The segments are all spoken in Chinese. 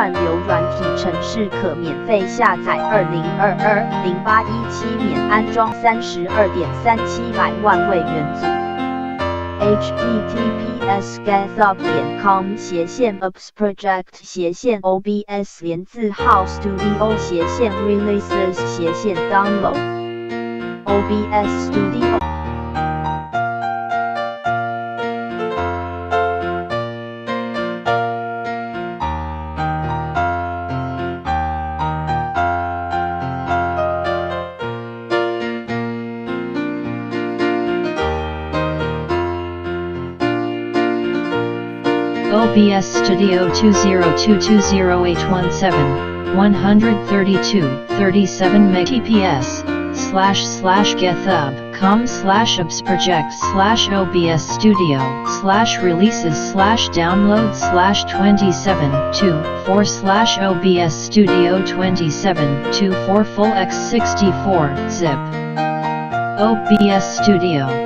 串流软体程式可免费下载，2022-0817免安装32.3700万位元组。https://github.com/ops/releases/download OBS OBS Studio 20220817 132.37 mbps//github.com/obsproject/OBS Studio/releases/downloads/27.24/OBS Studio 27.24 full x64 zip OBS Studio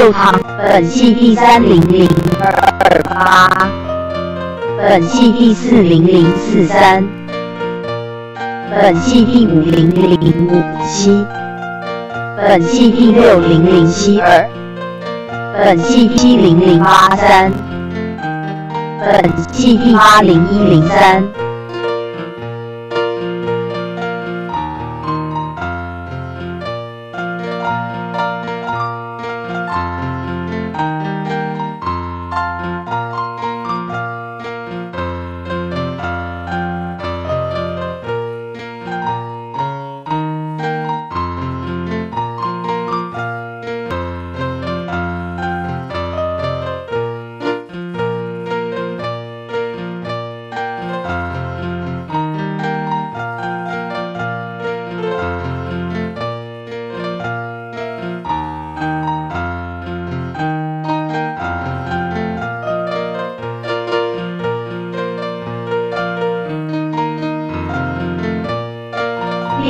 寿堂，本纪第30028，本纪第40043，本纪第50057，本纪第60072，本纪第70083，本纪第80103。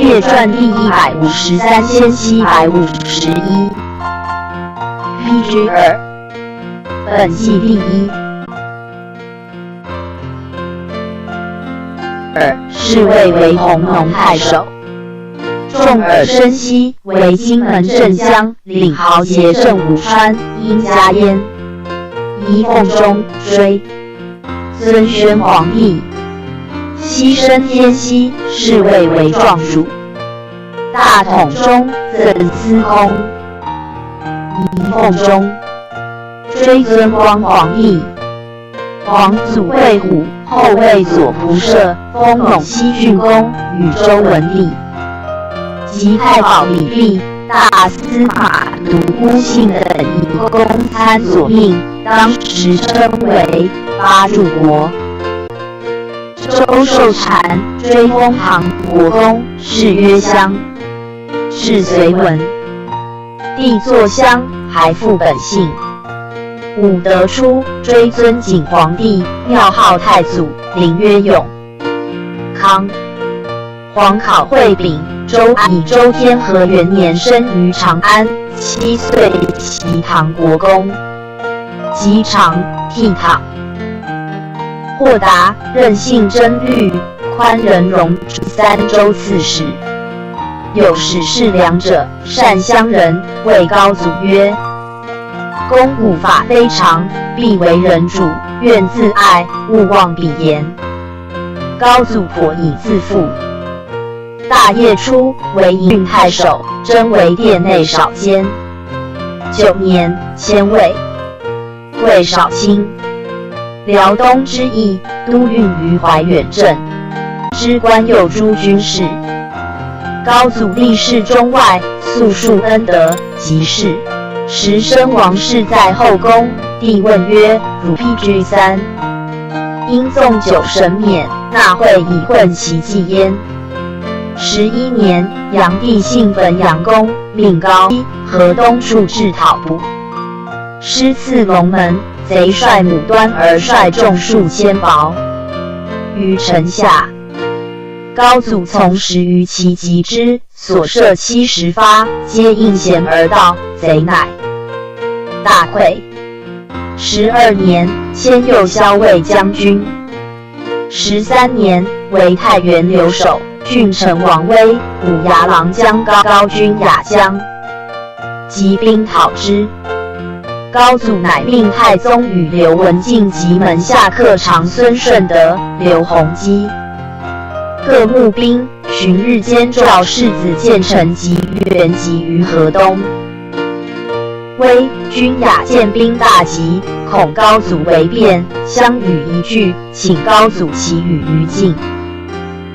列传第153,751 PG2 本纪第1、2侍卫为弘农太守，重耳生息为金门镇乡，领豪节镇武川，因家焉。仪奉中追尊宣皇帝，西升天溪，侍卫为壮主。大统中赠司空，仪奉中追尊光皇帝。皇祖魏虎，后为左仆射，封陇西郡公，与周文帝。及太保李泌、大司马独孤信等以公参佐命，当时称为八柱国。周寿禅追封唐国公，谥曰襄，谥随文。帝坐襄，还复本姓。武德初追尊景皇帝，庙号太祖，名曰永康。皇考惠丙，周以周天和元年生于长安，7岁袭唐国公，及长倜傥。豁达，任性贞律，宽仁容3州刺史。有史事良者，善乡人，谓高祖曰：公古法非常，必为人主，愿自爱，勿忘彼言。高祖颇以自负。大业初，为营运太守，征为殿内少监。9年，迁魏，魏少卿。辽东之役，都运于怀远镇，知官右诸军事。高祖历仕中外，素述恩德，即事。时生王室在后宫，帝问曰：汝PG3，因纵酒神免，纳贿以混其忌焉。11年，炀帝幸焚阳宫，命高河东处置讨捕。师刺龙门，贼率母端而率众数千雹于城下。高祖从10余其击之，所射70发，皆应弦而到，贼乃大溃。12年，迁右骁卫将军。13年，为太原留守，郡城王威、武牙郎将高军雅江，集兵讨之。高祖乃命太宗与刘文静及门下客长孙顺德、刘弘基各募兵，旬日间召世子建成及元吉于河东。威、军雅见兵大急，恐高祖为变，相与一句，请高祖其语于晋。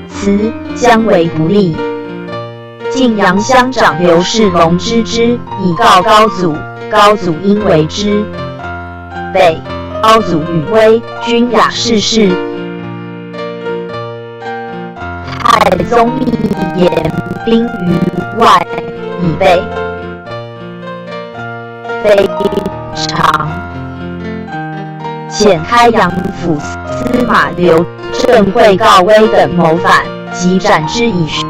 辞将为不利。晋阳乡长刘世龙知之，以告高祖。高祖因为之。北，高祖与威、军雅逝世。太宗密严兵于外，以备非常。遣开阳府司马刘正会告威等谋反，即斩之以训，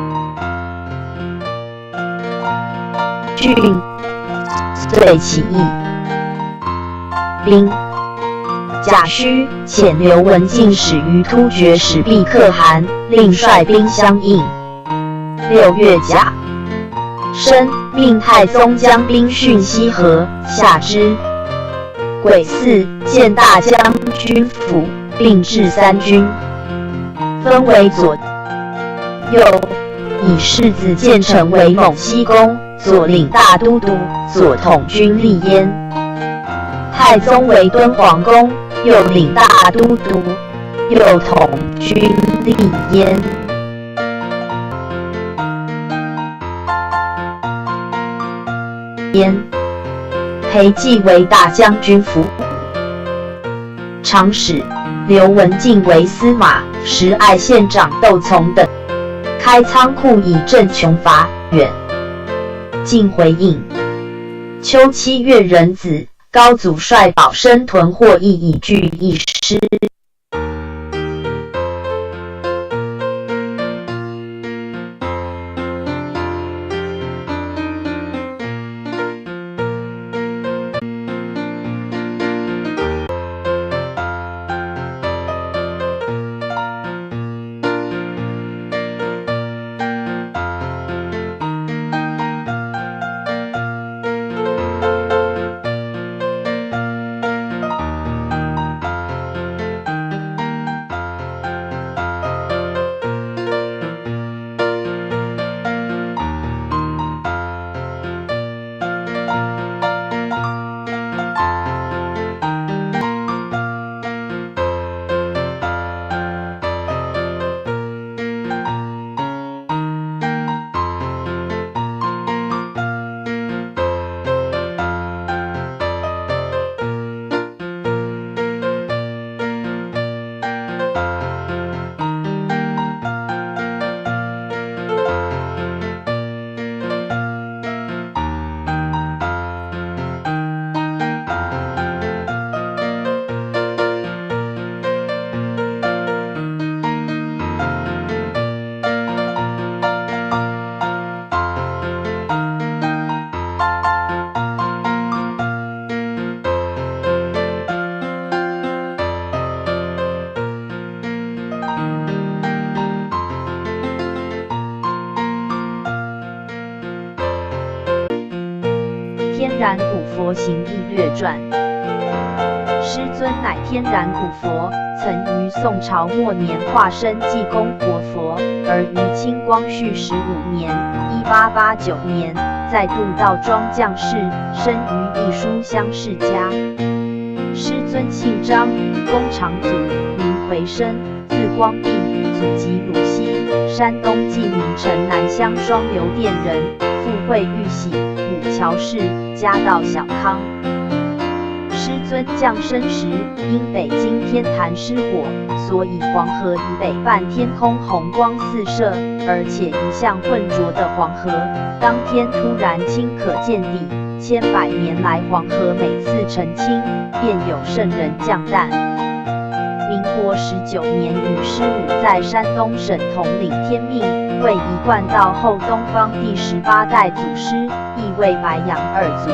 遂起义。兵。贾诩遣刘文进使于突厥使毕可汗，令率兵相应。6月甲申，命太宗将兵讯西河，下之。癸巳，建大将军府，并置3军，分为左右，以世子建成为蒙西公，左领大都督，左统军力焉。太宗为敦煌公，右领大都督，右统军力焉。裴寂为大将军府长史，刘文进为司马，时爱县长窦从等，开仓库以赈穷乏。远进回应。秋7月壬子，高祖率保生屯获益以据一师。天然古佛行义略传。师尊乃天然古佛，曾于宋朝末年化身济公活佛，而于清光绪15年（1889年）再度道庄降世，生于一书香世家。师尊姓张，公长祖，名回生，字光弼，祖籍鲁西，山东济宁城南乡双流店人，父讳玉玺，母乔氏，家道小康。师尊降生时，因北京天坛失火，所以黄河以北半天空红光四射，而且一向浑浊的黄河，当天突然清可见底。千百年来，黄河每次澄清，便有圣人降诞。民国19年，与师母在山东省统领天命，为一贯道后东方第18代祖师，亦为白杨二祖。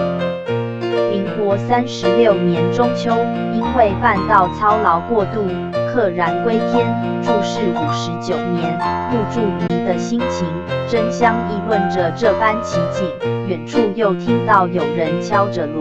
民国36年中秋，因为办道操劳过度，溘然归天，注释59年，入住于的心情，争相议论着这般奇景。远处又听到有人敲着锣。